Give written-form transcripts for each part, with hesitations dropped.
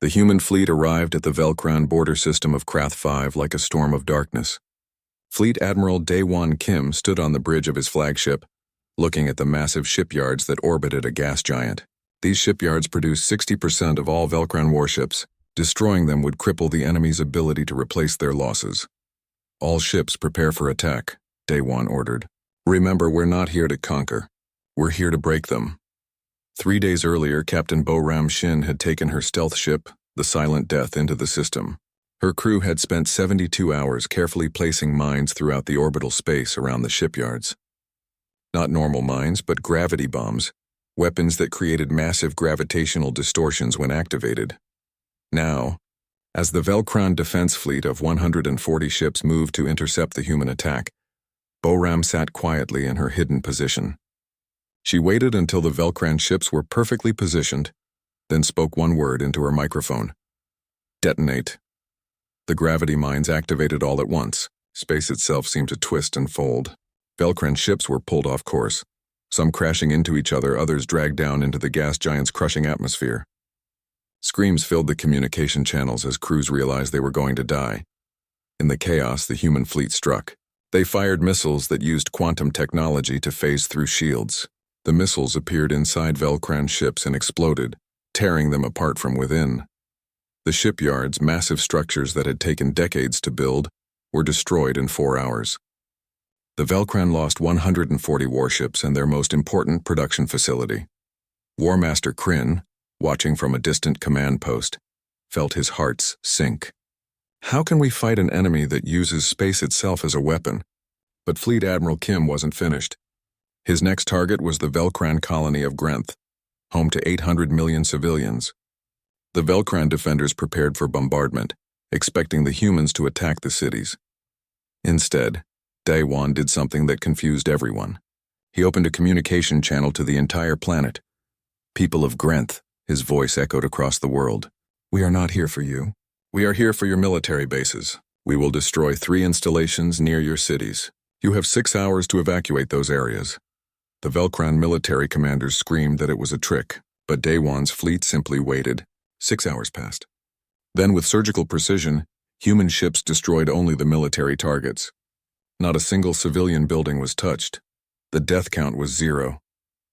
The human fleet arrived at the Velcron border system of Krath 5 like a storm of darkness. Fleet Admiral Daewon Kim stood on the bridge of his flagship, looking at the massive shipyards that orbited a gas giant. These shipyards produce 60% of all Velcron warships. Destroying them would cripple the enemy's ability to replace their losses. All ships prepare for attack, Daewon ordered. Remember, we're not here to conquer. We're here to break them. 3 days earlier, Captain Bo-Ram Shin had taken her stealth ship, the Silent Death, into the system. Her crew had spent 72 hours carefully placing mines throughout the orbital space around the shipyards. Not normal mines, but gravity bombs, weapons that created massive gravitational distortions when activated. Now, as the Velcron defense fleet of 140 ships moved to intercept the human attack, Bo-Ram sat quietly in her hidden position. She waited until the Velcron ships were perfectly positioned, then spoke one word into her microphone. Detonate. The gravity mines activated all at once. Space itself seemed to twist and fold. Velcron ships were pulled off course, some crashing into each other, others dragged down into the gas giant's crushing atmosphere. Screams filled the communication channels as crews realized they were going to die. In the chaos, the human fleet struck. They fired missiles that used quantum technology to phase through shields. The missiles appeared inside Velcron ships and exploded, tearing them apart from within. The shipyards, massive structures that had taken decades to build, were destroyed in 4 hours. The Velcron lost 140 warships and their most important production facility. War Master Kryn, watching from a distant command post, felt his heart sink. How can we fight an enemy that uses space itself as a weapon? But Fleet Admiral Kim wasn't finished. His next target was the Velcron colony of Grenth, home to 800 million civilians. The Velcron defenders prepared for bombardment, expecting the humans to attack the cities. Instead, Daewon did something that confused everyone. He opened a communication channel to the entire planet. People of Grenth, his voice echoed across the world. We are not here for you. We are here for your military bases. We will destroy 3 installations near your cities. You have 6 hours to evacuate those areas. The Velcron military commanders screamed that it was a trick, but Daewon's fleet simply waited. 6 hours passed. Then, with surgical precision, human ships destroyed only the military targets. Not a single civilian building was touched. The death count was 0.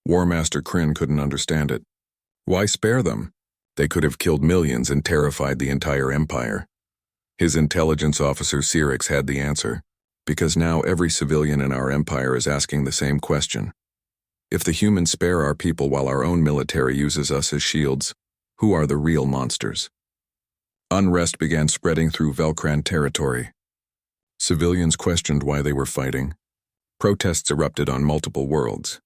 War Master Kryn couldn't understand it. Why spare them? They could have killed millions and terrified the entire empire. His intelligence officer Cyrix had the answer, because now every civilian in our empire is asking the same question. If the humans spare our people while our own military uses us as shields, who are the real monsters? Unrest began spreading through Velcron territory. Civilians questioned why they were fighting. Protests erupted on multiple worlds.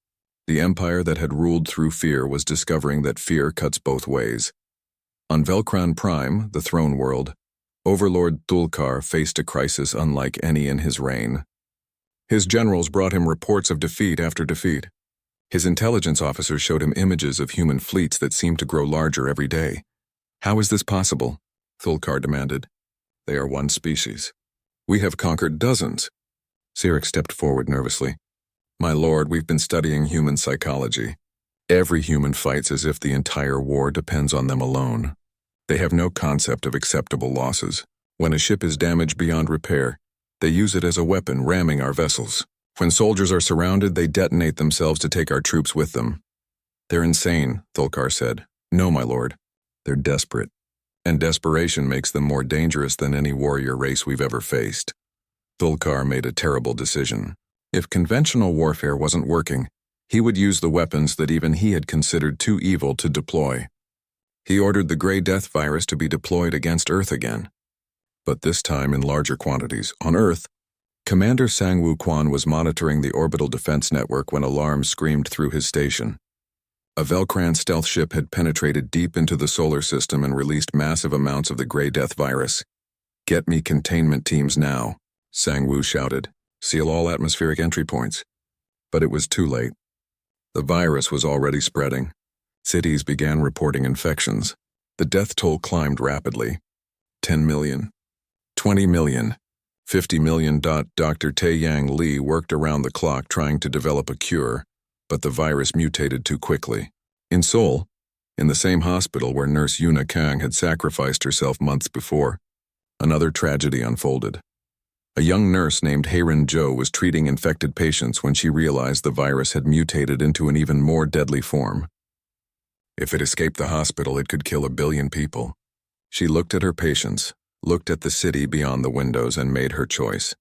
The empire that had ruled through fear was discovering that fear cuts both ways. On Velcron Prime, the throne world, Overlord Thulkar faced a crisis unlike any in his reign. His generals brought him reports of defeat after defeat. His intelligence officers showed him images of human fleets that seemed to grow larger every day. How is this possible? Thulkar demanded. They are one species. We have conquered dozens. Cyrix stepped forward nervously. My lord, we've been studying human psychology. Every human fights as if the entire war depends on them alone. They have no concept of acceptable losses. When a ship is damaged beyond repair, they use it as a weapon, ramming our vessels. When soldiers are surrounded, they detonate themselves to take our troops with them. They're insane, Thulkar said. No, my lord. They're desperate. And desperation makes them more dangerous than any warrior race we've ever faced. Thulkar made a terrible decision. If conventional warfare wasn't working, he would use the weapons that even he had considered too evil to deploy. He ordered the Grey Death virus to be deployed against Earth again. But this time in larger quantities. On Earth, Commander Sang-Woo Quan was monitoring the orbital defense network when alarms screamed through his station. A Velcron stealth ship had penetrated deep into the solar system and released massive amounts of the Grey Death virus. Get me containment teams now, Sang-Woo shouted. Seal all atmospheric entry points. But it was too late. The virus was already spreading. Cities began reporting infections. The death toll climbed rapidly. 10 million. 20 million. 50 million. Dr. Tae-Yang Lee worked around the clock trying to develop a cure, but the virus mutated too quickly. In Seoul, in the same hospital where Nurse Yuna Kang had sacrificed herself months before. Another tragedy unfolded. A young nurse named Heirin Zhou was treating infected patients when she realized the virus had mutated into an even more deadly form. If it escaped the hospital, it could kill 1 billion people. She looked at her patients, looked at the city beyond the windows, and made her choice.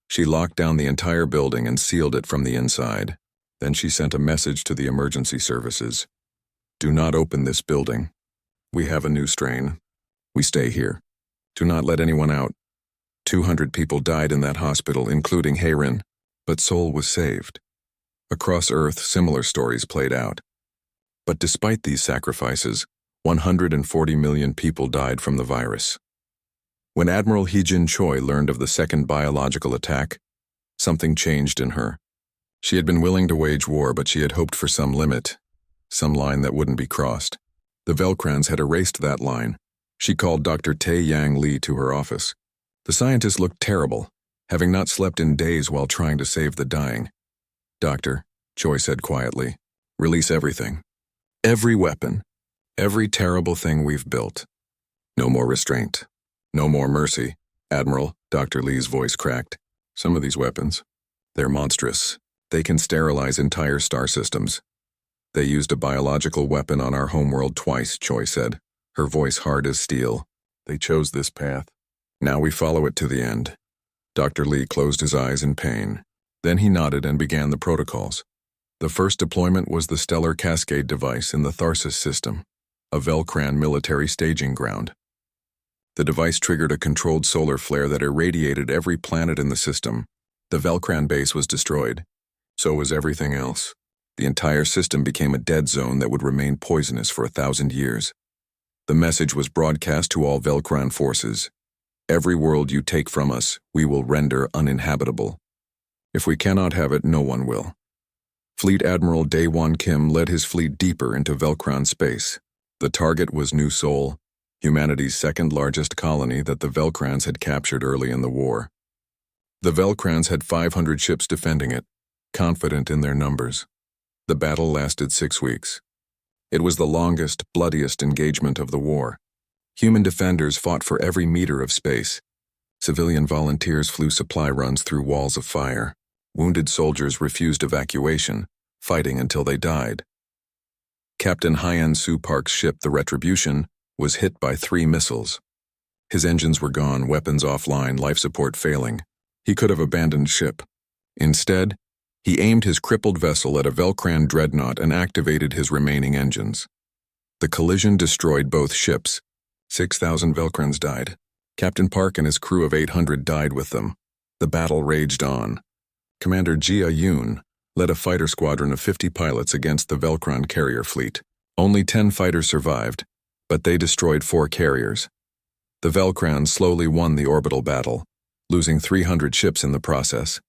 She locked down the entire building and sealed it from the inside. Then she sent a message to the emergency services. Do not open this building. We have a new strain. We stay here. Do not let anyone out. 200 people died in that hospital, including Heirin, but Seoul was saved. Across Earth, similar stories played out. But despite these sacrifices, 140 million people died from the virus. When Admiral Heejin Choi learned of the second biological attack, something changed in her. She had been willing to wage war, but she had hoped for some limit, some line that wouldn't be crossed. The Velcrans had erased that line. She called Dr. Tae Yang Lee to her office. The scientist looked terrible, having not slept in days while trying to save the dying. Doctor, Choi said quietly, release everything. Every weapon. Every terrible thing we've built. No more restraint. No more mercy. Admiral, Dr. Lee's voice cracked. Some of these weapons, they're monstrous. They can sterilize entire star systems. They used a biological weapon on our homeworld twice, Choi said, her voice hard as steel. They chose this path. Now we follow it to the end. Dr. Lee closed his eyes in pain. Then he nodded and began the protocols. The first deployment was the Stellar Cascade device in the Tharsis system, a Velcran military staging ground. The device triggered a controlled solar flare that irradiated every planet in the system. The Velcran base was destroyed. So was everything else. The entire system became a dead zone that would remain poisonous for 1,000 years. The message was broadcast to all Velcran forces. Every world you take from us, we will render uninhabitable. If we cannot have it, no one will. Fleet Admiral Daewon Kim led his fleet deeper into Velcran space. The target was New Seoul, humanity's second-largest colony that the Velcrans had captured early in the war. The Velcrans had 500 ships defending it, confident in their numbers. The battle lasted 6 weeks. It was the longest, bloodiest engagement of the war. Human defenders fought for every meter of space. Civilian volunteers flew supply runs through walls of fire. Wounded soldiers refused evacuation, fighting until they died. Captain Hyan-Soo Park's ship, the Retribution, was hit by 3 missiles. His engines were gone, weapons offline, life support failing. He could have abandoned ship. Instead, he aimed his crippled vessel at a Velcran dreadnought and activated his remaining engines. The collision destroyed both ships. 6,000 Velcrans died. Captain Park and his crew of 800 died with them. The battle raged on. Commander Jia Yoon led a fighter squadron of 50 pilots against the Velcran carrier fleet. Only 10 fighters survived, but they destroyed 4 carriers. The Velcrans slowly won the orbital battle, losing 300 ships in the process.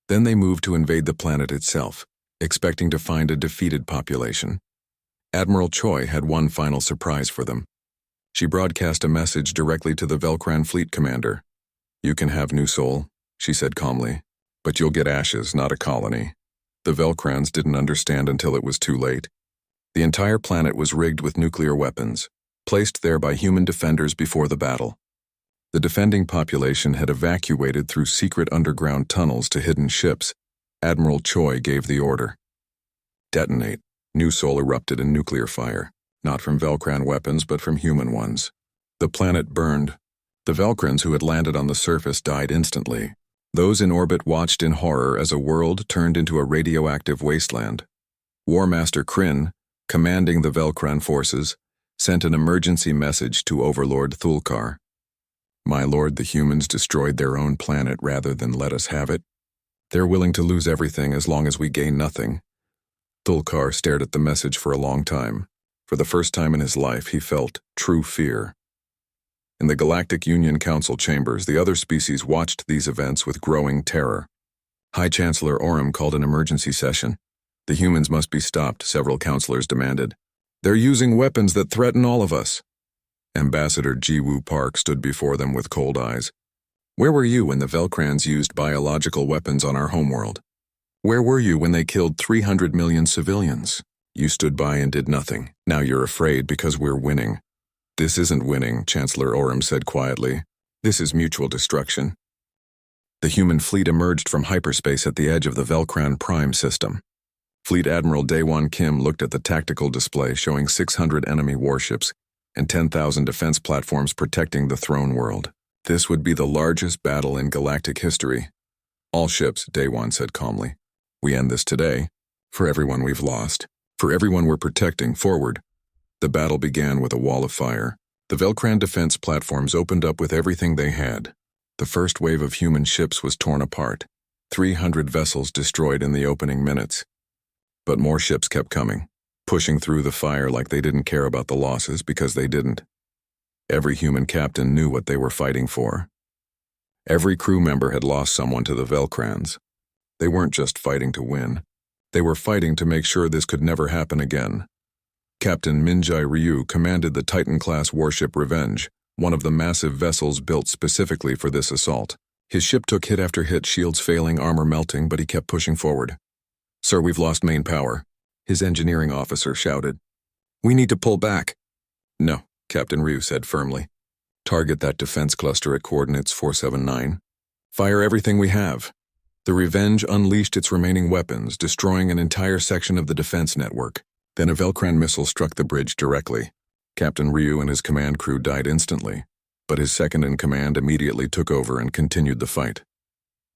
Then they moved to invade the planet itself, expecting to find a defeated population. Admiral Choi had one final surprise for them. She broadcast a message directly to the Velcran fleet commander. You can have New Seoul, she said calmly, but you'll get ashes, not a colony. The Velcrans didn't understand until it was too late. The entire planet was rigged with nuclear weapons, placed there by human defenders before the battle. The defending population had evacuated through secret underground tunnels to hidden ships. Admiral Choi gave the order. Detonate. New Seoul erupted in nuclear fire, not from Velcran weapons but from human ones. The planet burned. The Velcrans who had landed on the surface died instantly. Those in orbit watched in horror as a world turned into a radioactive wasteland. War Master Kryn, commanding the Velcran forces, sent an emergency message to Overlord Thulkar. My lord, the humans destroyed their own planet rather than let us have it. They're willing to lose everything as long as we gain nothing. Thulkar stared at the message for a long time. For the first time in his life, he felt true fear. In the Galactic Union Council chambers, the other species watched these events with growing terror. High Chancellor Orem called an emergency session. The humans must be stopped, several counselors demanded. They're using weapons that threaten all of us. Ambassador Ji-Woo Park stood before them with cold eyes. Where were you when the Velcrans used biological weapons on our homeworld? Where were you when they killed 300 million civilians? You stood by and did nothing. Now you're afraid because we're winning. This isn't winning, Chancellor Orem said quietly. This is mutual destruction. The human fleet emerged from hyperspace at the edge of the Velcran Prime system. Fleet Admiral Daewon Kim looked at the tactical display showing 600 enemy warships and 10,000 defense platforms protecting the throne world. This would be the largest battle in galactic history. All ships, Daewon said calmly. We end this today. For everyone we've lost. For everyone we're protecting, forward. The battle began with a wall of fire. The Velcran defense platforms opened up with everything they had. The first wave of human ships was torn apart. 300 vessels destroyed in the opening minutes. But more ships kept coming, pushing through the fire like they didn't care about the losses because they didn't. Every human captain knew what they were fighting for. Every crew member had lost someone to the Velcrans. They weren't just fighting to win. They were fighting to make sure this could never happen again. Captain Minjai Ryu commanded the Titan-class warship Revenge, one of the massive vessels built specifically for this assault. His ship took hit after hit, shields failing, armor melting, but he kept pushing forward. Sir, we've lost main power, his engineering officer shouted. We need to pull back. No, Captain Ryu said firmly. Target that defense cluster at coordinates 479. Fire everything we have. The Revenge unleashed its remaining weapons, destroying an entire section of the defense network. Then a Velcran missile struck the bridge directly. Captain Ryu and his command crew died instantly, but his second-in-command immediately took over and continued the fight.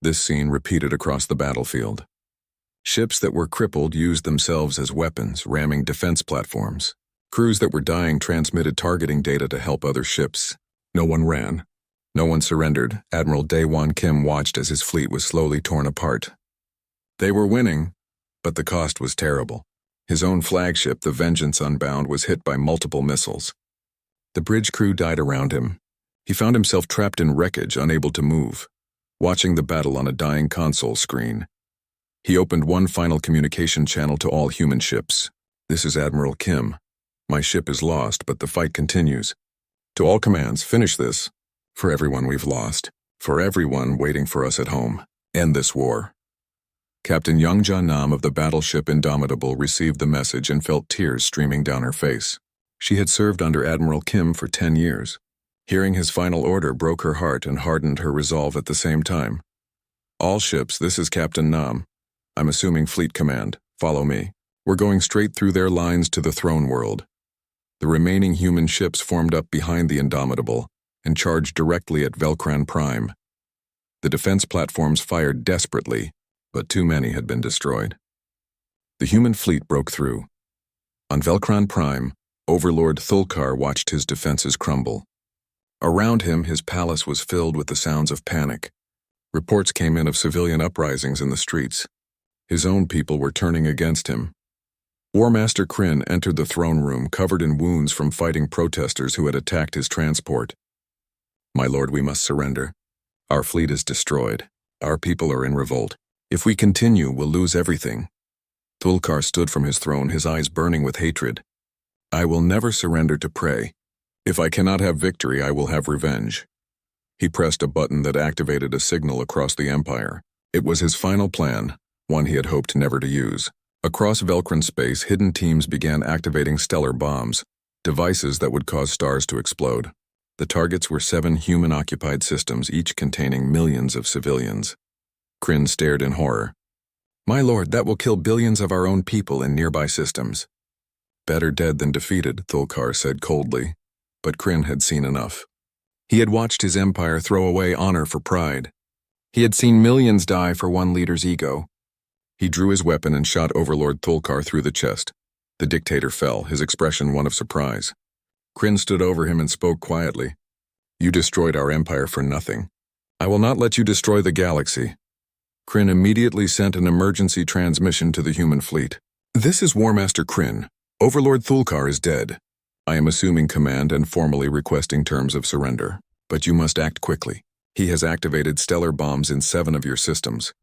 This scene repeated across the battlefield. Ships that were crippled used themselves as weapons, ramming defense platforms. Crews that were dying transmitted targeting data to help other ships. No one ran. No one surrendered. Admiral Daewon Kim watched as his fleet was slowly torn apart. They were winning, but the cost was terrible. His own flagship, the Vengeance Unbound, was hit by multiple missiles. The bridge crew died around him. He found himself trapped in wreckage, unable to move, watching the battle on a dying console screen. He opened one final communication channel to all human ships. This is Admiral Kim. My ship is lost, but the fight continues. To all commands, finish this. For everyone we've lost. For everyone waiting for us at home. End this war. Captain Youngja Nam of the battleship Indomitable received the message and felt tears streaming down her face. She had served under Admiral Kim for 10 years. Hearing his final order broke her heart and hardened her resolve at the same time. All ships, this is Captain Nam. I'm assuming Fleet Command. Follow me. We're going straight through their lines to the throne world. The remaining human ships formed up behind the Indomitable and charged directly at Velcran Prime. The defense platforms fired desperately, but too many had been destroyed. The human fleet broke through. On Velcran Prime, Overlord Thulkar watched his defenses crumble. Around him, his palace was filled with the sounds of panic. Reports came in of civilian uprisings in the streets. His own people were turning against him. War Master Kryn entered the throne room covered in wounds from fighting protesters who had attacked his transport. My lord, we must surrender. Our fleet is destroyed. Our people are in revolt. If we continue, we'll lose everything. Thulkar stood from his throne, his eyes burning with hatred. I will never surrender to prey. If I cannot have victory, I will have revenge. He pressed a button that activated a signal across the Empire. It was his final plan, one he had hoped never to use. Across Velcran space, hidden teams began activating stellar bombs, devices that would cause stars to explode. The targets were 7 human-occupied systems, each containing millions of civilians. Kryn stared in horror. My lord, that will kill billions of our own people in nearby systems. Better dead than defeated, Thulkar said coldly. But Kryn had seen enough. He had watched his empire throw away honor for pride. He had seen millions die for one leader's ego. He drew his weapon and shot Overlord Thulkar through the chest. The dictator fell, his expression one of surprise. Kryn stood over him and spoke quietly. You destroyed our empire for nothing. I will not let you destroy the galaxy. Kryn immediately sent an emergency transmission to the human fleet. This is War Master Kryn. Overlord Thulkar is dead. I am assuming command and formally requesting terms of surrender. But you must act quickly. He has activated stellar bombs in 7 of your systems.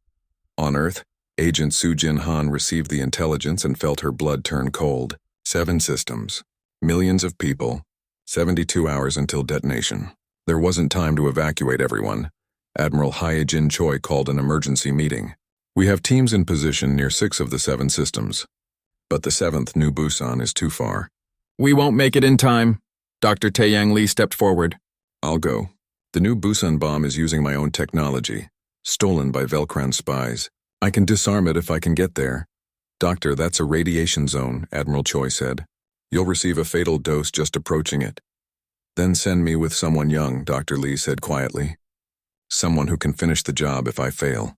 On Earth, Agent Sujin Han received the intelligence and felt her blood turn cold. 7 systems. Millions of people. 72 hours until detonation. There wasn't time to evacuate everyone. Admiral Hyejin Choi called an emergency meeting. We have teams in position near 6 of the 7 systems. but the 7th New Busan is too far. We won't make it in time. Dr. Taeyang Lee stepped forward. I'll go. The New Busan bomb is using my own technology, stolen by Velcran spies. I can disarm it if I can get there. Doctor, that's a radiation zone, Admiral Choi said. You'll receive a fatal dose just approaching it. Then send me with someone young, Dr. Lee said quietly. Someone who can finish the job if I fail.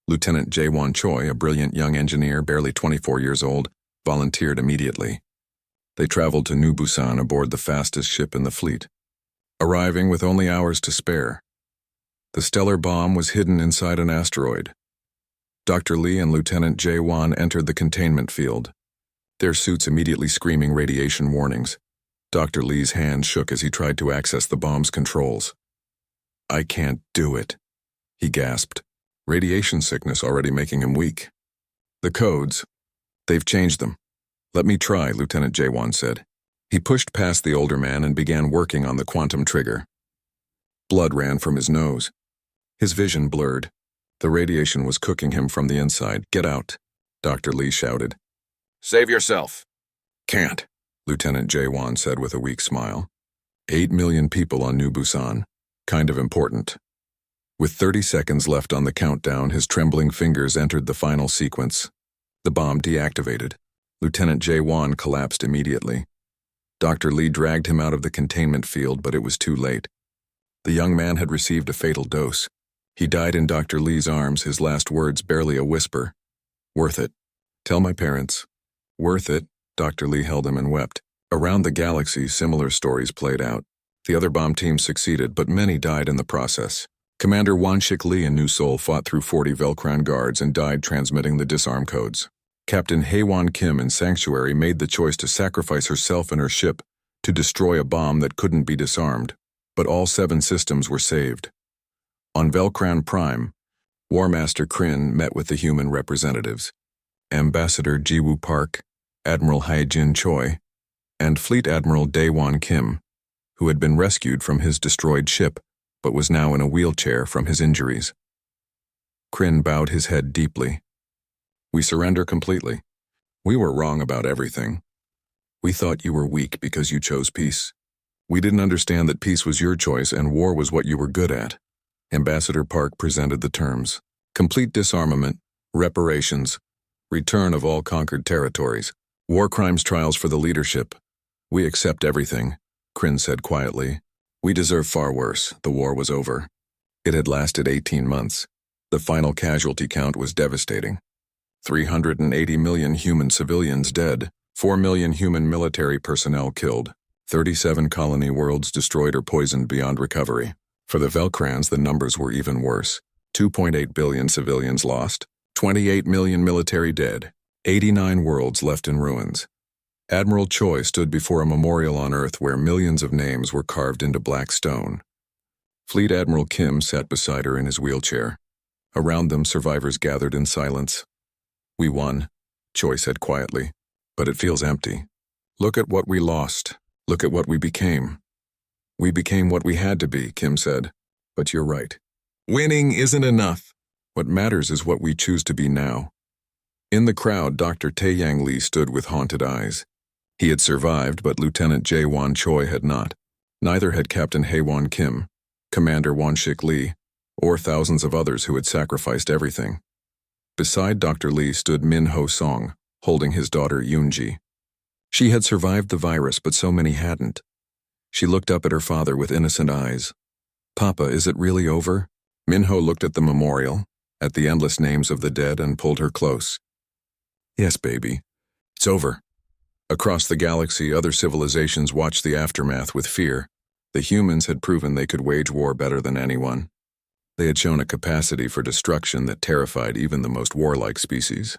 Lieutenant Jae-won Choi, a brilliant young engineer, barely 24 years old, volunteered immediately. They traveled to New Busan aboard the fastest ship in the fleet, arriving with only hours to spare. The stellar bomb was hidden inside an asteroid. Dr. Lee and Lieutenant Jae-won entered the containment field, their suits immediately screaming radiation warnings. Dr. Lee's hand shook as he tried to access the bomb's controls. I can't do it, he gasped, radiation sickness already making him weak. The codes, they've changed them. Let me try, Lieutenant Jae-won said. He pushed past the older man and began working on the quantum trigger. Blood ran from his nose. His vision blurred. The radiation was cooking him from the inside. Get out, Dr. Lee shouted. Save yourself. Can't, Lieutenant Jae-won said with a weak smile. 8 million people on New Busan. Kind of important. With 30 seconds left on the countdown, his trembling fingers entered the final sequence. The bomb deactivated. Lieutenant Jae-won collapsed immediately. Dr. Lee dragged him out of the containment field, but it was too late. The young man had received a fatal dose. He died in Dr. Lee's arms, his last words barely a whisper. Worth it. Tell my parents. Worth it. Dr. Lee held him and wept. Around the galaxy, similar stories played out. The other bomb teams succeeded, but many died in the process. Commander Won-shik Lee in New Seoul fought through 40 Velcran guards and died transmitting the disarm codes. Captain Haewon Kim in Sanctuary made the choice to sacrifice herself and her ship to destroy a bomb that couldn't be disarmed, but all 7 systems were saved. On Velcran Prime, War Master Kryn met with the human representatives, Ambassador Ji-woo Park, Admiral Hae-jin Choi, and Fleet Admiral Daewon Kim, who had been rescued from his destroyed ship but was now in a wheelchair from his injuries. Kryn bowed his head deeply. We surrender completely. We were wrong about everything. We thought you were weak because you chose peace. We didn't understand that peace was your choice and war was what you were good at. Ambassador Park presented the terms. Complete disarmament, reparations, return of all conquered territories, war crimes trials for the leadership. We accept everything, Kryn said quietly. We deserve far worse. The war was over. It had lasted 18 months. The final casualty count was devastating. 380 million human civilians dead, 4 million human military personnel killed, 37 colony worlds destroyed or poisoned beyond recovery. For the Velcrans, the numbers were even worse. 2.8 billion civilians lost, 28 million military dead, 89 worlds left in ruins. Admiral Choi stood before a memorial on Earth where millions of names were carved into black stone. Fleet Admiral Kim sat beside her in his wheelchair. Around them, survivors gathered in silence. We won, Choi said quietly, but it feels empty. Look at what we lost. Look at what we became. We became what we had to be, Kim said. But you're right. Winning isn't enough. What matters is what we choose to be now. In the crowd, Dr. Taeyang Lee stood with haunted eyes. He had survived, but Lieutenant Jae-won Choi had not. Neither had Captain Haewon Kim, Commander Won-shik Lee, or thousands of others who had sacrificed everything. Beside Dr. Lee stood Min-ho Song, holding his daughter Yoonji. She had survived the virus, but so many hadn't. She looked up at her father with innocent eyes. Papa, is it really over? Min-ho looked at the memorial, at the endless names of the dead, and pulled her close. Yes, baby. It's over. Across the galaxy, other civilizations watched the aftermath with fear. The humans had proven they could wage war better than anyone. They had shown a capacity for destruction that terrified even the most warlike species.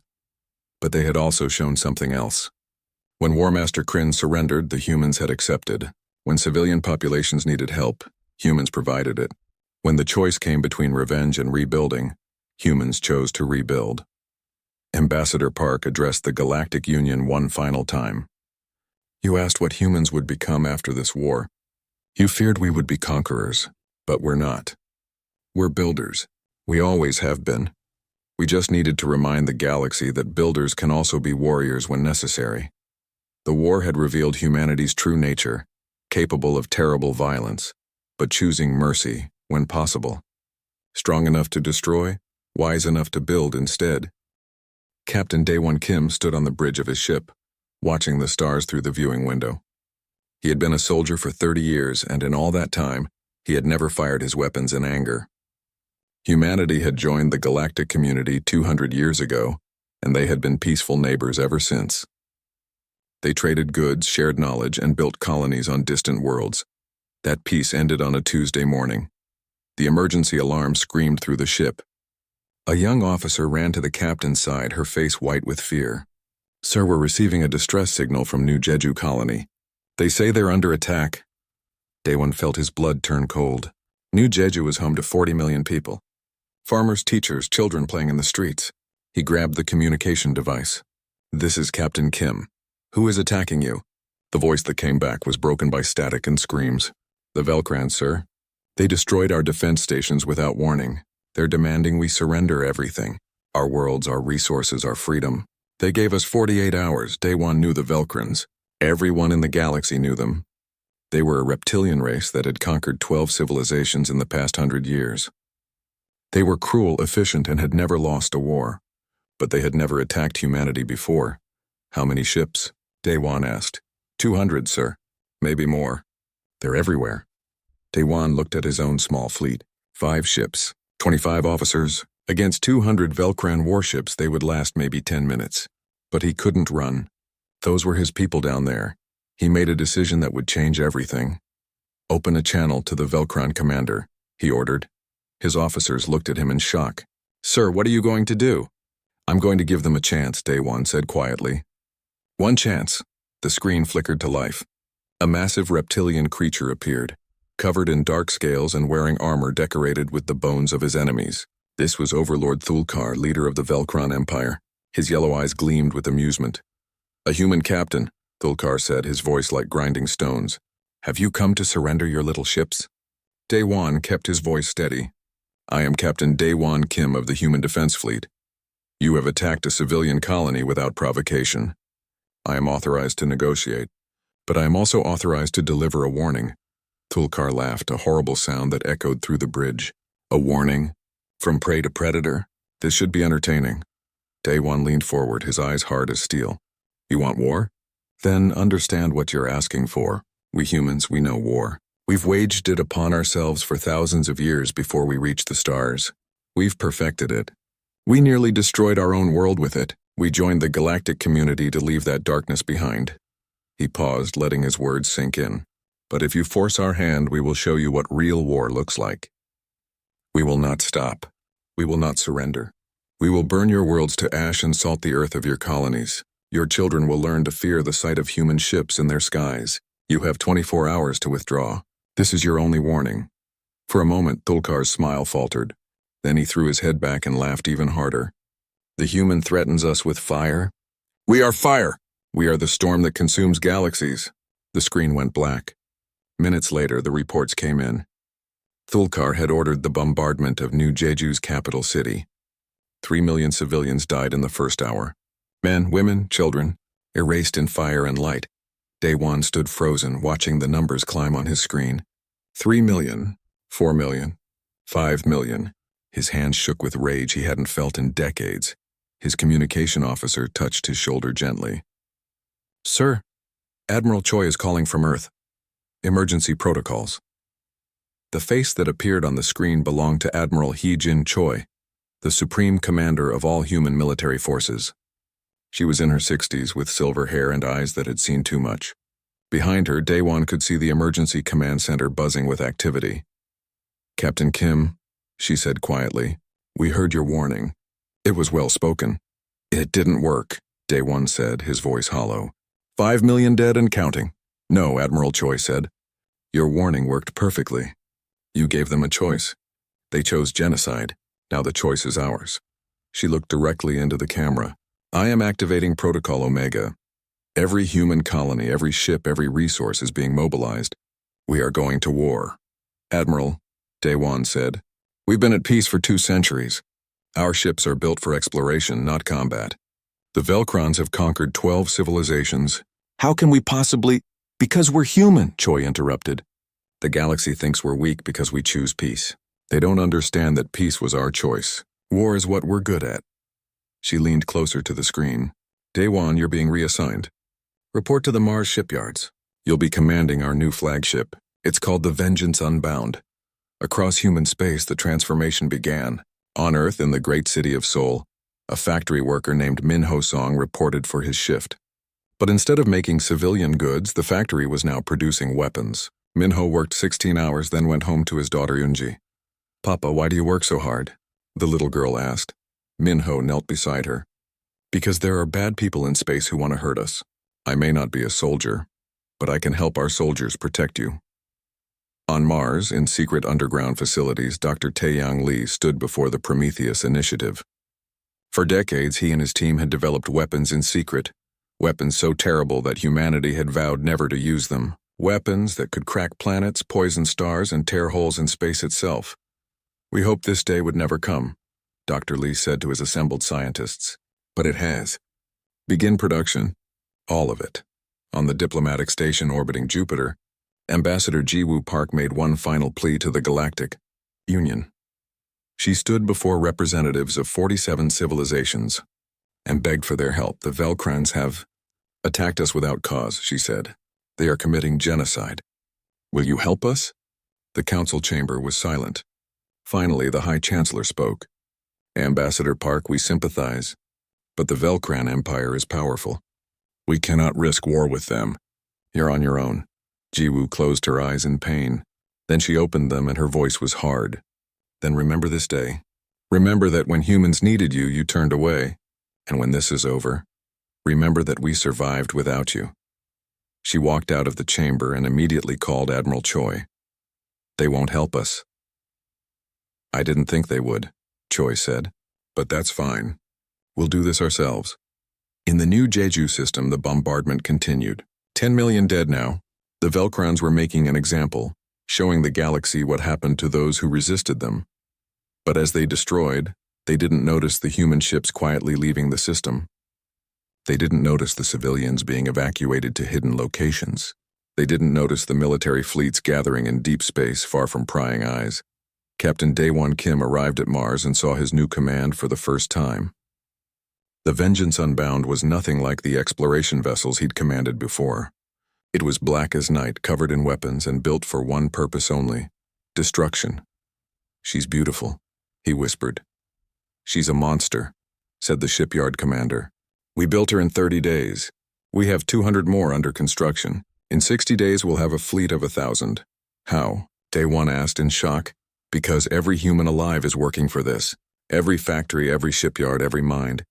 But they had also shown something else. When War Master Kryn surrendered, the humans had accepted. When civilian populations needed help, humans provided it. When the choice came between revenge and rebuilding, humans chose to rebuild. Ambassador Park addressed the Galactic Union one final time. You asked what humans would become after this war. You feared we would be conquerors, but we're not. We're builders. We always have been. We just needed to remind the galaxy that builders can also be warriors when necessary. The war had revealed humanity's true nature, capable of terrible violence, but choosing mercy when possible. Strong enough to destroy, wise enough to build instead. Captain Daewon Kim stood on the bridge of his ship, watching the stars through the viewing window. He had been a soldier for 30 years, and in all that time, he had never fired his weapons in anger. Humanity had joined the galactic community 200 years ago, and they had been peaceful neighbors ever since. They traded goods, shared knowledge, and built colonies on distant worlds. That peace ended on a Tuesday morning. The emergency alarm screamed through the ship. A young officer ran to the captain's side, her face white with fear. "Sir, we're receiving a distress signal from New Jeju colony. They say they're under attack." Daewon felt his blood turn cold. New Jeju is home to 40 million people. Farmers, teachers, children playing in the streets. He grabbed the communication device. "This is Captain Kim. Who is attacking you?" The voice that came back was broken by static and screams. "The Velcrans, sir. They destroyed our defense stations without warning. They're demanding we surrender everything. Our worlds, our resources, our freedom. They gave us 48 hours. Daewon knew the Velcrans. Everyone in the galaxy knew them. They were a reptilian race that had conquered 12 civilizations in the past 100 years. They were cruel, efficient, and had never lost a war. But they had never attacked humanity before. How many ships? Daewon asked. 200, sir. Maybe more. They're everywhere." Daewon looked at his own small fleet. 5 ships, 25 officers. Against 200 Velcran warships, they would last maybe 10 minutes. But he couldn't run. Those were his people down there. He made a decision that would change everything. "Open a channel to the Velcran commander," he ordered. His officers looked at him in shock. "Sir, what are you going to do?" "I'm going to give them a chance," Daewon said quietly. "One chance." The screen flickered to life. A massive reptilian creature appeared, covered in dark scales and wearing armor decorated with the bones of his enemies. This was Overlord Thulkar, leader of the Velcran Empire. His yellow eyes gleamed with amusement. "A human captain," Thulkar said, his voice like grinding stones. "Have you come to surrender your little ships?" Daewon kept his voice steady. "I am Captain Daewon Kim of the Human Defense Fleet. You have attacked a civilian colony without provocation. I am authorized to negotiate, but I am also authorized to deliver a warning." Thulkar laughed, a horrible sound that echoed through the bridge. "A warning? From prey to predator? This should be entertaining." Daewon leaned forward, his eyes hard as steel. "You want war? Then understand what you're asking for. We humans, we know war. We've waged it upon ourselves for thousands of years before we reached the stars. We've perfected it. We nearly destroyed our own world with it. We joined the galactic community to leave that darkness behind." He paused, letting his words sink in. "But if you force our hand, we will show you what real war looks like. We will not stop. We will not surrender. We will burn your worlds to ash and salt the earth of your colonies. Your children will learn to fear the sight of human ships in their skies. You have 24 hours to withdraw. This is your only warning." For a moment, Thulkar's smile faltered. Then he threw his head back and laughed even harder. "The human threatens us with fire? We are fire! We are the storm that consumes galaxies." The screen went black. Minutes later, the reports came in. Thulkar had ordered the bombardment of New Jeju's capital city. 3 million civilians died in the first hour. Men, women, children, erased in fire and light. Daewon stood frozen, watching the numbers climb on his screen. 3 million, 4 million, 5 million. His hands shook with rage he hadn't felt in decades. His communication officer touched his shoulder gently. "Sir, Admiral Choi is calling from Earth. Emergency protocols." The face that appeared on the screen belonged to Admiral Hee-Jin Choi, the supreme commander of all human military forces. She was in her 60s with silver hair and eyes that had seen too much. Behind her, Daewon could see the emergency command center buzzing with activity. "Captain Kim," she said quietly, "we heard your warning. It was well spoken." "It didn't work," Daewon said, his voice hollow. 5 million dead and counting." "No," Admiral Choi said. "Your warning worked perfectly. You gave them a choice. They chose genocide. Now the choice is ours." She looked directly into the camera. "I am activating Protocol Omega. Every human colony, every ship, every resource is being mobilized. We are going to war." "Admiral," Daewon said, "we've been at peace for 2 centuries. Our ships are built for exploration, not combat. The Velcrons have conquered 12 civilizations. How can we possibly— Because we're human, Choi interrupted. The galaxy thinks we're weak because we choose peace. They don't understand that peace was our choice. War is what we're good at. She leaned closer to the screen. Day 1, you're being reassigned. Report to the Mars shipyards. You'll be commanding our new flagship. It's called the Vengeance Unbound. Across human space, the transformation began. On Earth, in the great city of Seoul, a factory worker named Min Ho-song reported for his shift. But instead of making civilian goods, the factory was now producing weapons. Min Ho worked 16 hours, then went home to his daughter Eunji. "Papa, why do you work so hard?" the little girl asked. Min Ho knelt beside her. "Because there are bad people in space who want to hurt us. I may not be a soldier, but I can help our soldiers protect you." On Mars, in secret underground facilities, Dr. Taeyang Lee stood before the Prometheus Initiative. For decades, he and his team had developed weapons in secret, weapons so terrible that humanity had vowed never to use them, weapons that could crack planets, poison stars, and tear holes in space itself. "We hoped this day would never come," Dr. Lee said to his assembled scientists. "But it has. Begin production. All of it." On the diplomatic station orbiting Jupiter, Ambassador Ji-woo Park made one final plea to the Galactic Union. She stood before representatives of 47 civilizations and begged for their help. "The Velcrons have attacked us without cause," she said. "They are committing genocide. Will you help us?" The council chamber was silent. Finally, the High Chancellor spoke. "Ambassador Park, we sympathize, but the Velcron Empire is powerful. We cannot risk war with them. You're on your own." Ji-woo closed her eyes in pain. Then she opened them and her voice was hard. "Then remember this day. Remember that when humans needed you, you turned away. And when this is over, remember that we survived without you." She walked out of the chamber and immediately called Admiral Choi. "They won't help us." "I didn't think they would," Choi said. "But that's fine. We'll do this ourselves." In the new Jeju system, the bombardment continued. 10 million dead now. The Velcrons were making an example, showing the galaxy what happened to those who resisted them. But as they destroyed, they didn't notice the human ships quietly leaving the system. They didn't notice the civilians being evacuated to hidden locations. They didn't notice the military fleets gathering in deep space far from prying eyes. Captain Daewon Kim arrived at Mars and saw his new command for the first time. The Vengeance Unbound was nothing like the exploration vessels he'd commanded before. It was black as night, covered in weapons, and built for one purpose only: destruction. "She's beautiful," he whispered. "She's a monster," said the shipyard commander. "We built her in 30 days. We have 200 more under construction. In 60 days we'll have a fleet of 1,000. "How?" Daewon asked in shock. "Because every human alive is working for this. Every factory, every shipyard, every mind.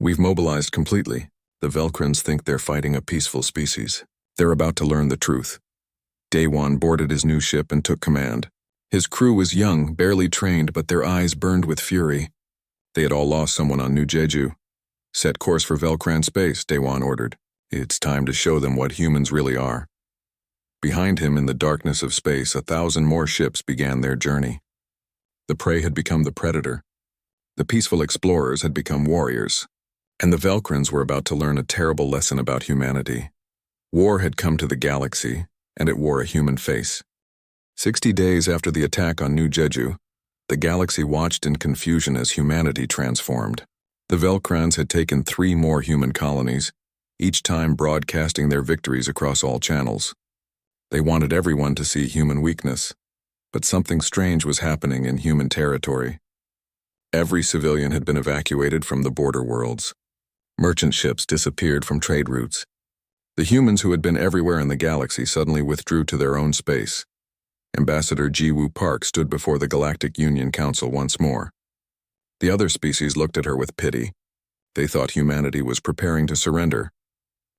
We've mobilized completely. The Velcrons think they're fighting a peaceful species. They're about to learn the truth." Daewon boarded his new ship and took command. His crew was young, barely trained, but their eyes burned with fury. They had all lost someone on New Jeju. "Set course for Velcron space," Daewon ordered. "It's time to show them what humans really are." Behind him, in the darkness of space, 1,000 more ships began their journey. The prey had become the predator. The peaceful explorers had become warriors. And the Velcrons were about to learn a terrible lesson about humanity. War had come to the galaxy, and it wore a human face. 60 days after the attack on New Jeju, the galaxy watched in confusion as humanity transformed. The Velcrons had taken 3 more human colonies, each time broadcasting their victories across all channels. They wanted everyone to see human weakness, but something strange was happening in human territory. Every civilian had been evacuated from the border worlds. Merchant ships disappeared from trade routes. The humans who had been everywhere in the galaxy suddenly withdrew to their own space. Ambassador Ji-woo Park stood before the Galactic Union Council once more. The other species looked at her with pity. They thought humanity was preparing to surrender.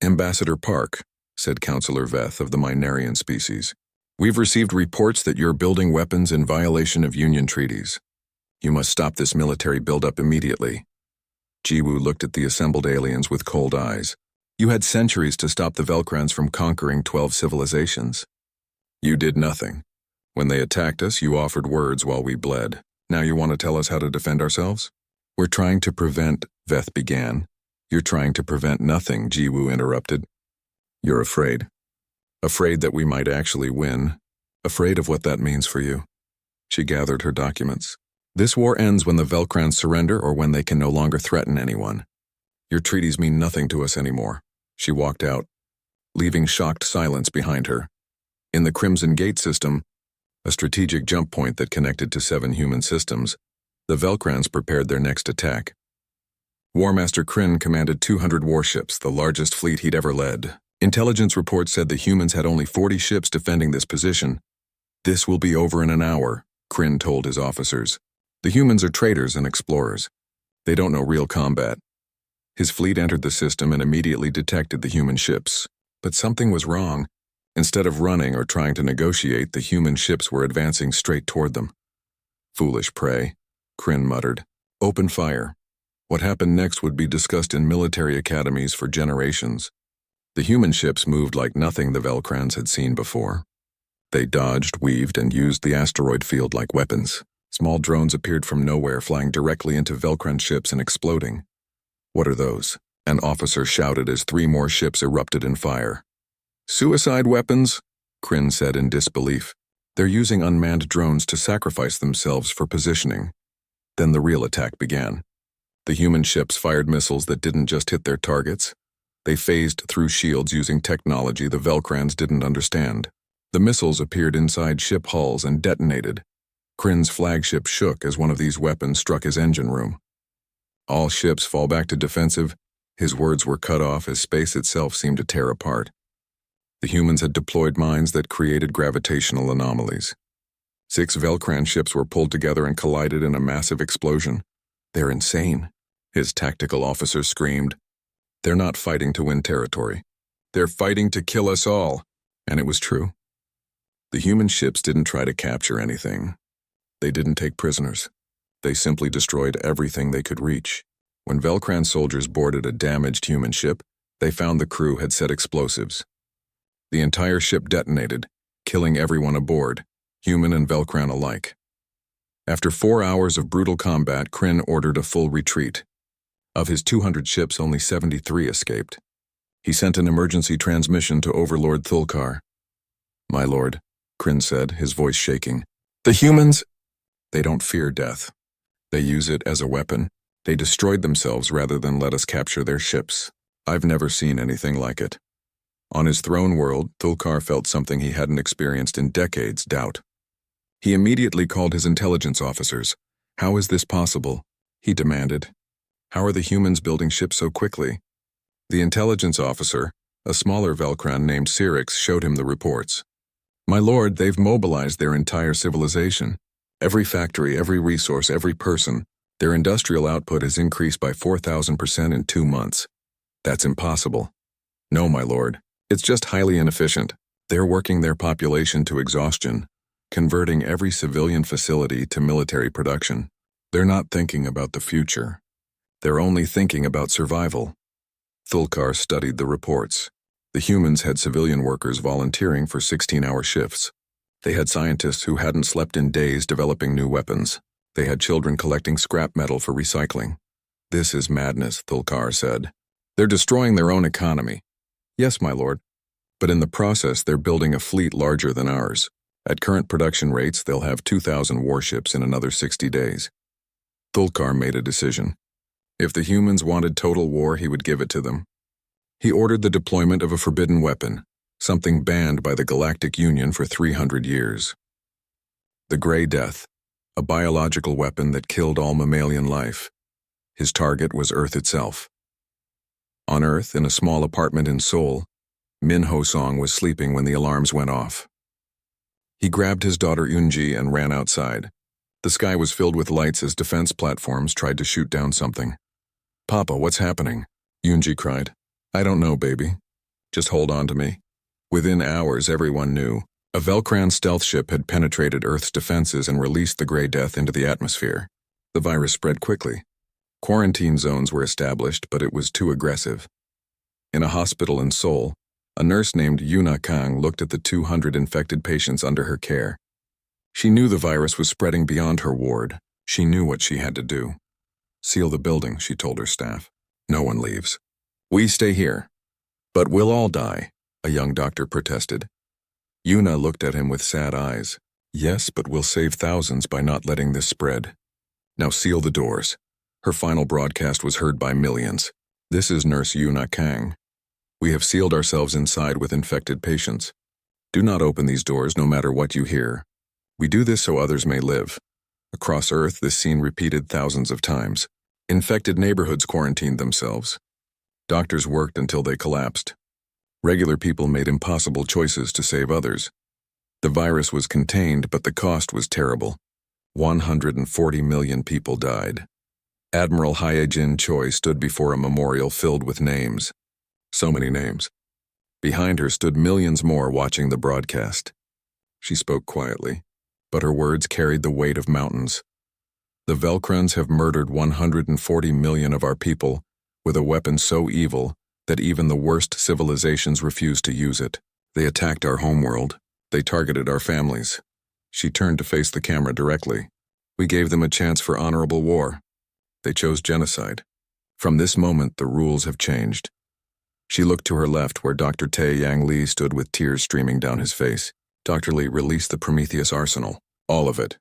"Ambassador Park," said Councillor Veth of the Minarian species, "we've received reports that you're building weapons in violation of Union treaties. You must stop this military buildup immediately." Ji-woo looked at the assembled aliens with cold eyes. "You had centuries to stop the Velcrons from conquering 12 civilizations. You did nothing. When they attacked us, you offered words while we bled. Now you want to tell us how to defend ourselves?" We're trying to prevent, Veth began. You're trying to prevent nothing, Jiwoo interrupted. You're afraid. Afraid that we might actually win. Afraid of what that means for you. She gathered her documents. This war ends when the Velcrans surrender or when they can no longer threaten anyone. Your treaties mean nothing to us anymore. She walked out, leaving shocked silence behind her. In the Crimson Gate system, a strategic jump point that connected to 7 human systems, the Velcrans prepared their next attack. War Master Kryn commanded 200 warships, the largest fleet he'd ever led. Intelligence reports said the humans had only 40 ships defending this position. This will be over in an hour, Kryn told his officers. The humans are traders and explorers. They don't know real combat. His fleet entered the system and immediately detected the human ships. But something was wrong. Instead of running or trying to negotiate, the human ships were advancing straight toward them. Foolish prey, Kryn muttered. Open fire. What happened next would be discussed in military academies for generations. The human ships moved like nothing the Velcrans had seen before. They dodged, weaved, and used the asteroid field like weapons. Small drones appeared from nowhere, flying directly into Velcran ships and exploding. What are those? An officer shouted as 3 more ships erupted in fire. Suicide weapons? Kryn said in disbelief. They're using unmanned drones to sacrifice themselves for positioning. Then the real attack began. The human ships fired missiles that didn't just hit their targets. They phased through shields using technology the Velcrans didn't understand. The missiles appeared inside ship hulls and detonated. Kryn's flagship shook as one of these weapons struck his engine room. All ships fall back to defensive. His words were cut off as space itself seemed to tear apart. The humans had deployed mines that created gravitational anomalies. 6 Velcran ships were pulled together and collided in a massive explosion. They're insane, his tactical officer screamed. They're not fighting to win territory. They're fighting to kill us all. And it was true. The human ships didn't try to capture anything. They didn't take prisoners. They simply destroyed everything they could reach. When Velcran soldiers boarded a damaged human ship, they found the crew had set explosives. The entire ship detonated, killing everyone aboard, human and Velcran alike. After 4 hours of brutal combat, Kryn ordered a full retreat. Of his 200 ships, only 73 escaped. He sent an emergency transmission to Overlord Thulkar. My lord, Kryn said, his voice shaking. The humans, they don't fear death. They use it as a weapon. They destroyed themselves rather than let us capture their ships. I've never seen anything like it. On his throne world, Thulkar felt something he hadn't experienced in decades, doubt. He immediately called his intelligence officers. How is this possible? He demanded. How are the humans building ships so quickly? The intelligence officer, a smaller Velcran named Cyrix, showed him the reports. My lord, they've mobilized their entire civilization. Every factory, every resource, every person. Their industrial output has increased by 4,000% in 2 months. That's impossible. No, my lord. It's just highly inefficient. They're working their population to exhaustion, converting every civilian facility to military production. They're not thinking about the future. They're only thinking about survival. Thulkar studied the reports. The humans had civilian workers volunteering for 16-hour shifts. They had scientists who hadn't slept in days developing new weapons. They had children collecting scrap metal for recycling. This is madness, Thulkar said. They're destroying their own economy. Yes, my lord. But in the process, they're building a fleet larger than ours. At current production rates, they'll have 2,000 warships in another 60 days. Thulkar made a decision. If the humans wanted total war, he would give it to them. He ordered the deployment of a forbidden weapon, something banned by the Galactic Union for 300 years. The Grey Death, a biological weapon that killed all mammalian life. His target was Earth itself. On Earth, in a small apartment in Seoul, Min Ho-song was sleeping when the alarms went off. He grabbed his daughter Eunji and ran outside. The sky was filled with lights as defense platforms tried to shoot down something. Papa, what's happening? Eunji cried. I don't know, baby. Just hold on to me. Within hours, everyone knew. A Velcran stealth ship had penetrated Earth's defenses and released the Grey Death into the atmosphere. The virus spread quickly. Quarantine zones were established, but it was too aggressive. In a hospital in Seoul, a nurse named Yuna Kang looked at the 200 infected patients under her care. She knew the virus was spreading beyond her ward. She knew what she had to do. Seal the building, she told her staff. No one leaves. We stay here. But we'll all die, a young doctor protested. Yuna looked at him with sad eyes. Yes, but we'll save thousands by not letting this spread. Now seal the doors. Her final broadcast was heard by millions. This is Nurse Yuna Kang. We have sealed ourselves inside with infected patients. Do not open these doors no matter what you hear. We do this so others may live. Across Earth, this scene repeated thousands of times. Infected neighborhoods quarantined themselves. Doctors worked until they collapsed. Regular people made impossible choices to save others. The virus was contained, but the cost was terrible. 140 million people died. Admiral Hyejin Choi stood before a memorial filled with names. So many names. Behind her stood millions more watching the broadcast. She spoke quietly, but her words carried the weight of mountains. The Velcrons have murdered 140 million of our people with a weapon so evil that even the worst civilizations refuse to use it. They attacked our homeworld. They targeted our families. She turned to face the camera directly. We gave them a chance for honorable war. They chose genocide. From this moment, the rules have changed. She looked to her left where Dr. Tae-Yang Lee stood with tears streaming down his face. Dr. Lee released the Prometheus arsenal. All of it.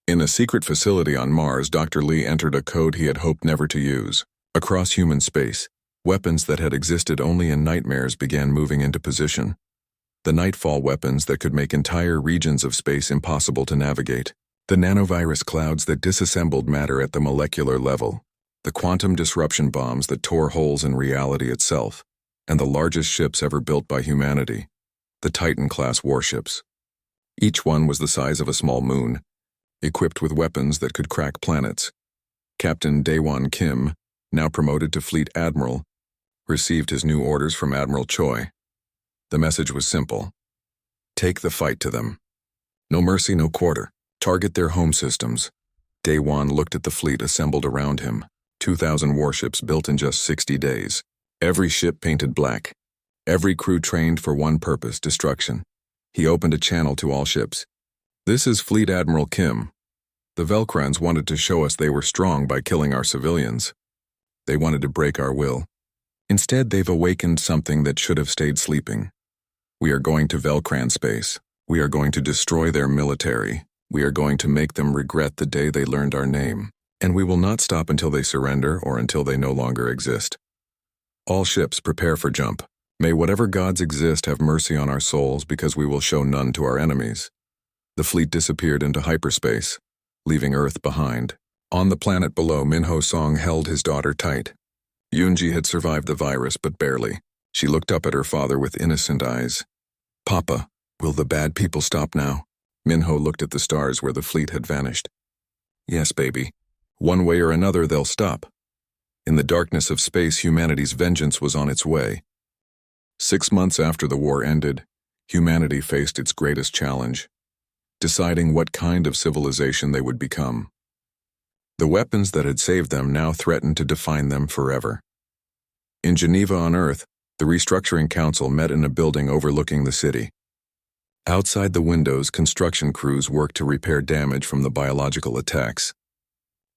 In a secret facility on Mars, Dr. Lee entered a code he had hoped never to use. Across human space, weapons that had existed only in nightmares began moving into position. The nightfall weapons that could make entire regions of space impossible to navigate. The nanovirus clouds that disassembled matter at the molecular level. The quantum disruption bombs that tore holes in reality itself. And the largest ships ever built by humanity. The Titan-class warships. Each one was the size of a small moon, equipped with weapons that could crack planets. Captain Daewon Kim, now promoted to Fleet Admiral, received his new orders from Admiral Choi. The message was simple. Take the fight to them. No mercy, no quarter. Target their home systems. Daewon looked at the fleet assembled around him. 2,000 warships built in just 60 days. Every ship painted black. Every crew trained for one purpose, destruction. He opened a channel to all ships. This is Fleet Admiral Kim. The Velcrons wanted to show us they were strong by killing our civilians. They wanted to break our will. Instead, they've awakened something that should have stayed sleeping. We are going to Velcran space. We are going to destroy their military. We are going to make them regret the day they learned our name. And we will not stop until they surrender or until they no longer exist. All ships prepare for jump. May whatever gods exist have mercy on our souls because we will show none to our enemies. The fleet disappeared into hyperspace, leaving Earth behind. On the planet below, Minho Song held his daughter tight. Yoonji had survived the virus, but barely. She looked up at her father with innocent eyes. Papa, will the bad people stop now? Minho looked at the stars where the fleet had vanished. Yes, baby. One way or another, they'll stop. In the darkness of space, humanity's vengeance was on its way. 6 months after the war ended, humanity faced its greatest challenge, deciding what kind of civilization they would become. The weapons that had saved them now threatened to define them forever. In Geneva on Earth, the Restructuring Council met in a building overlooking the city. Outside the windows, construction crews worked to repair damage from the biological attacks.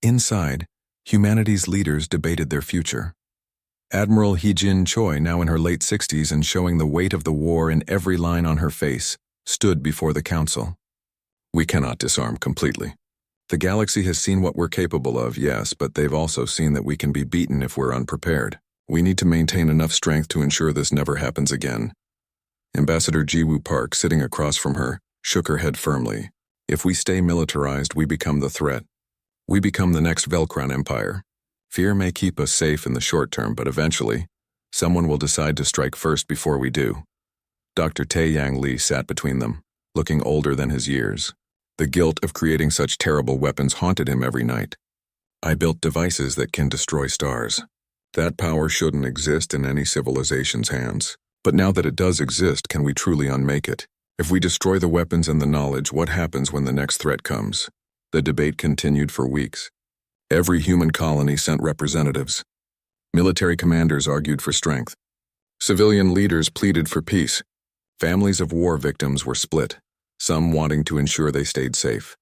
Inside, humanity's leaders debated their future. Admiral Hyejin Choi, now in her late 60s and showing the weight of the war in every line on her face, stood before the council. We cannot disarm completely. The galaxy has seen what we're capable of, yes, but they've also seen that we can be beaten if we're unprepared. We need to maintain enough strength to ensure this never happens again. Ambassador Jiwoo Park, sitting across from her, shook her head firmly. If we stay militarized, we become the threat. We become the next Velcron Empire. Fear may keep us safe in the short term, but eventually, someone will decide to strike first before we do. Dr. Tae-Yang Lee sat between them, looking older than his years. The guilt of creating such terrible weapons haunted him every night. I built devices that can destroy stars. That power shouldn't exist in any civilization's hands. But now that it does exist, can we truly unmake it? If we destroy the weapons and the knowledge, what happens when the next threat comes? The debate continued for weeks. Every human colony sent representatives. Military commanders argued for strength. Civilian leaders pleaded for peace. Families of war victims were split, some wanting to ensure they stayed safe,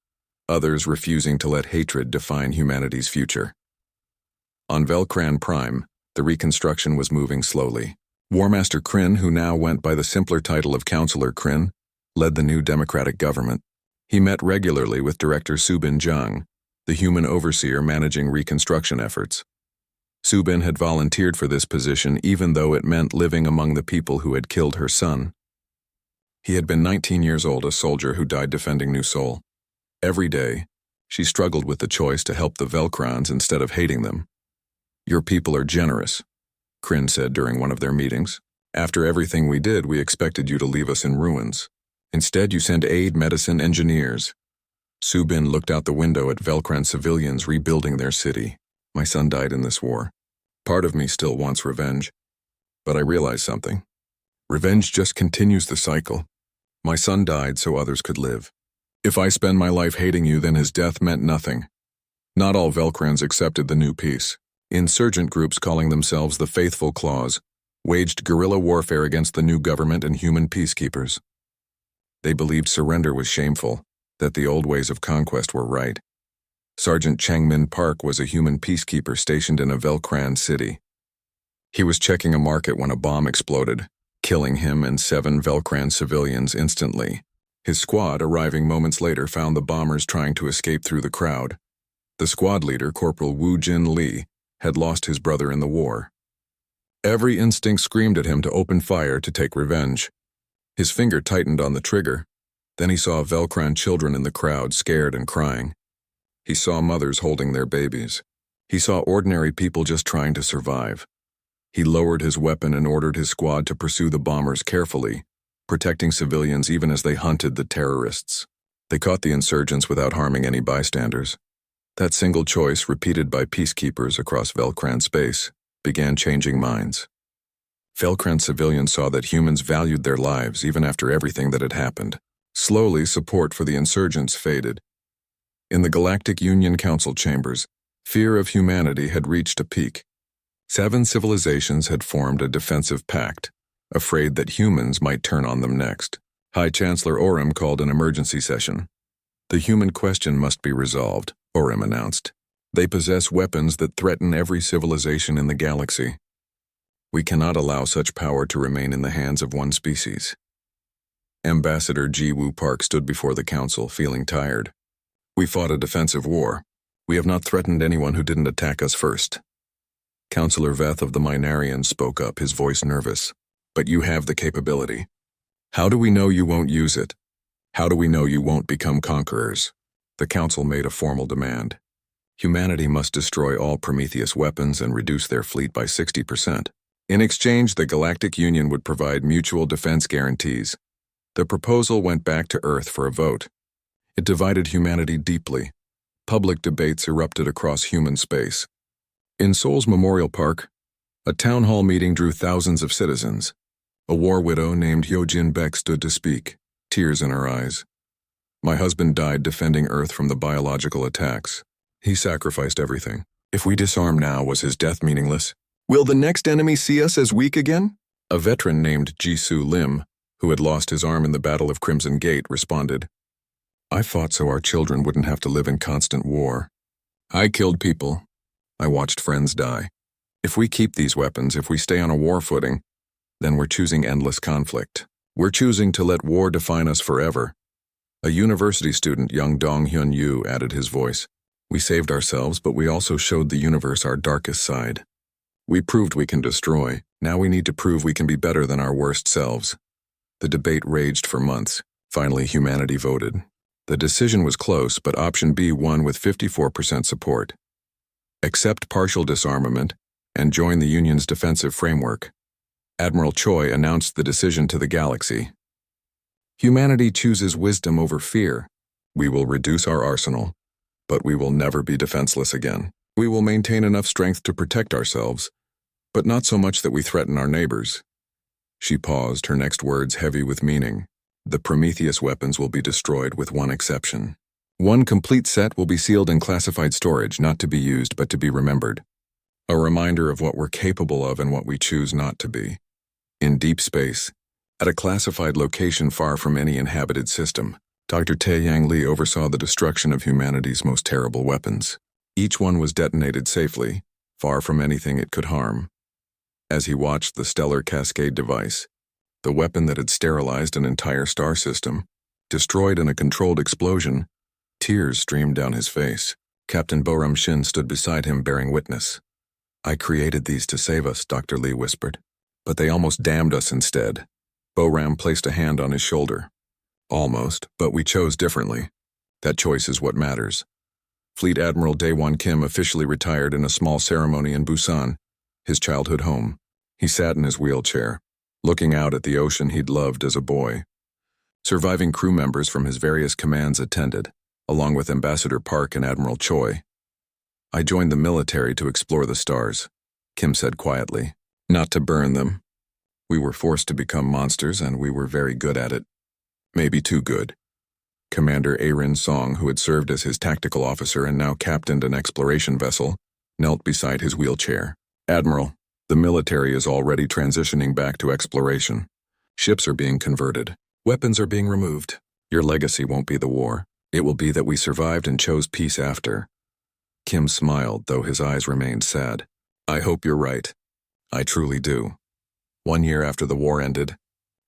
others refusing to let hatred define humanity's future. On Velcran Prime, the reconstruction was moving slowly. War Master Kryn, who now went by the simpler title of Counselor Kryn, led the new democratic government. He met regularly with Director Subin Jung, the human overseer managing reconstruction efforts. Subin had volunteered for this position even though it meant living among the people who had killed her son. He had been 19 years old, a soldier who died defending New Sol. Every day, she struggled with the choice to help the Velcrons instead of hating them. "Your people are generous," Kryn said during one of their meetings. "After everything we did, we expected you to leave us in ruins. Instead, you send aid, medicine, engineers." Subin looked out the window at Velcran civilians rebuilding their city. "My son died in this war. Part of me still wants revenge. But I realized something. Revenge just continues the cycle. My son died so others could live. If I spend my life hating you, then his death meant nothing." Not all Velcrans accepted the new peace. Insurgent groups calling themselves the Faithful Claws waged guerrilla warfare against the new government and human peacekeepers. They believed surrender was shameful, that the old ways of conquest were right. Sergeant Changmin Park was a human peacekeeper stationed in a Velcran city. He was checking a market when a bomb exploded, killing him and 7 Velcran civilians instantly. His squad, arriving moments later, found the bombers trying to escape through the crowd. The squad leader, Corporal Wu Jin Lee, had lost his brother in the war. Every instinct screamed at him to open fire to take revenge. His finger tightened on the trigger. Then he saw Velcran children in the crowd, scared and crying. He saw mothers holding their babies. He saw ordinary people just trying to survive. He lowered his weapon and ordered his squad to pursue the bombers carefully, protecting civilians even as they hunted the terrorists. They caught the insurgents without harming any bystanders. That single choice, repeated by peacekeepers across Velcran space, began changing minds. Velcran civilians saw that humans valued their lives even after everything that had happened. Slowly, support for the insurgents faded. In the Galactic Union Council chambers, fear of humanity had reached a peak. 7 civilizations had formed a defensive pact, afraid that humans might turn on them next. High Chancellor Orem called an emergency session. "The human question must be resolved," Orem announced. "They possess weapons that threaten every civilization in the galaxy. We cannot allow such power to remain in the hands of one species." Ambassador Ji Woo Park stood before the council, feeling tired. "We fought a defensive war. We have not threatened anyone who didn't attack us first." Councillor Veth of the Minarians spoke up, his voice nervous. "But you have the capability. How do we know you won't use it? How do we know you won't become conquerors?" The council made a formal demand. Humanity must destroy all Prometheus weapons and reduce their fleet by 60%. In exchange, the Galactic Union would provide mutual defense guarantees. The proposal went back to Earth for a vote. It divided humanity deeply. Public debates erupted across human space. In Seoul's Memorial Park, a town hall meeting drew thousands of citizens. A war widow named Hyojin Beck stood to speak, tears in her eyes. "My husband died defending Earth from the biological attacks. He sacrificed everything. If we disarm now, was his death meaningless? Will the next enemy see us as weak again?" A veteran named Jisoo Lim, who had lost his arm in the Battle of Crimson Gate, responded, "I fought so our children wouldn't have to live in constant war. I killed people. I watched friends die. If we keep these weapons, if we stay on a war footing, then we're choosing endless conflict. We're choosing to let war define us forever." A university student, young Dong Hyun Yu, added his voice. "We saved ourselves, but we also showed the universe our darkest side. We proved we can destroy. Now we need to prove we can be better than our worst selves." The debate raged for months. Finally, humanity voted. The decision was close, but option B won with 54% support. Accept partial disarmament and join the Union's defensive framework. Admiral Choi announced the decision to the galaxy. "Humanity chooses wisdom over fear. We will reduce our arsenal, but we will never be defenseless again. We will maintain enough strength to protect ourselves, but not so much that we threaten our neighbors." She paused, her next words heavy with meaning. "The Prometheus weapons will be destroyed with one exception. One complete set will be sealed in classified storage, not to be used but to be remembered. A reminder of what we're capable of and what we choose not to be. In deep space, at a classified location far from any inhabited system, Dr. Taeyang Lee oversaw the destruction of humanity's most terrible weapons. Each one was detonated safely, far from anything it could harm. As he watched the stellar cascade device, the weapon that had sterilized an entire star system, destroyed in a controlled explosion, tears streamed down his face. Captain Boram Shin stood beside him bearing witness. "I created these to save us," Dr. Lee whispered. "But they almost damned us instead." Boram placed a hand on his shoulder. "Almost, but we chose differently. That choice is what matters." Fleet Admiral Daewon Kim officially retired in a small ceremony in Busan, his childhood home. He sat in his wheelchair, looking out at the ocean he'd loved as a boy. Surviving crew members from his various commands attended, along with Ambassador Park and Admiral Choi. "I joined the military to explore the stars," Kim said quietly. "Not to burn them. We were forced to become monsters, and we were very good at it. Maybe too good." Commander Aaron Song, who had served as his tactical officer and now captained an exploration vessel, knelt beside his wheelchair. "Admiral, the military is already transitioning back to exploration. Ships are being converted. Weapons are being removed. Your legacy won't be the war. It will be that we survived and chose peace after." Kim smiled, though his eyes remained sad. "I hope you're right. I truly do." 1 year after the war ended,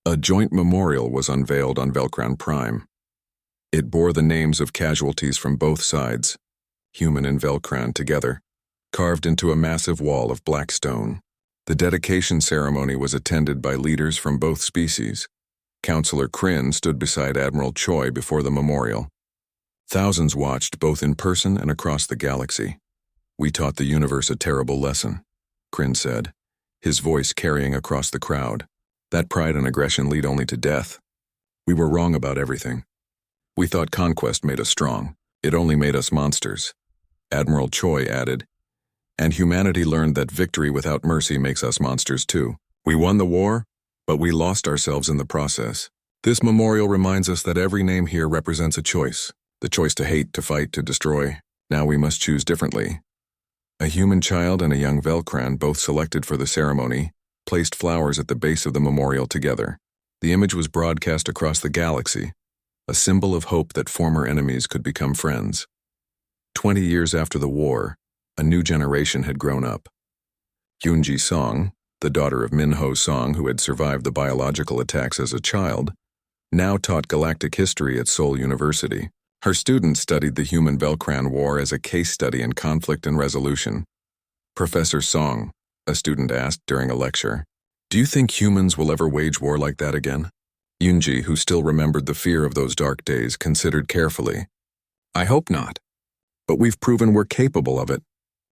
a joint memorial was unveiled on Velcrown Prime. It bore the names of casualties from both sides, human and Velcrown together, carved into a massive wall of black stone. The dedication ceremony was attended by leaders from both species. Counselor Kryn stood beside Admiral Choi before the memorial. Thousands watched both in person and across the galaxy. "We taught the universe a terrible lesson," Kryn said, his voice carrying across the crowd. "That pride and aggression lead only to death. We were wrong about everything. We thought conquest made us strong. It only made us monsters." Admiral Choi added, "And humanity learned that victory without mercy makes us monsters too. We won the war, but we lost ourselves in the process." This memorial reminds us that every name here represents a choice. The choice to hate, to fight, to destroy. Now we must choose differently. A human child and a young Velcrown, both selected for the ceremony, placed flowers at the base of the memorial together. The image was broadcast across the galaxy, a symbol of hope that former enemies could become friends. 20 years after the war, a new generation had grown up. Yoonji Song, the daughter of Minho Song, who had survived the biological attacks as a child, now taught galactic history at Seoul University. Her students studied the human Velcrown War as a case study in conflict and resolution. "Professor Song," a student asked during a lecture, "do you think humans will ever wage war like that again?" Yoonji, who still remembered the fear of those dark days, considered carefully. "I hope not. But we've proven we're capable of it.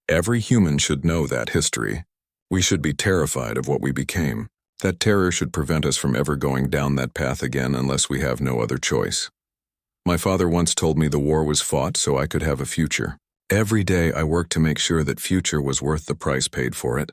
Every human should know that history. We should be terrified of what we became. That terror should prevent us from ever going down that path again unless we have no other choice. My father once told me the war was fought so I could have a future. Every day I worked to make sure that future was worth the price paid for it."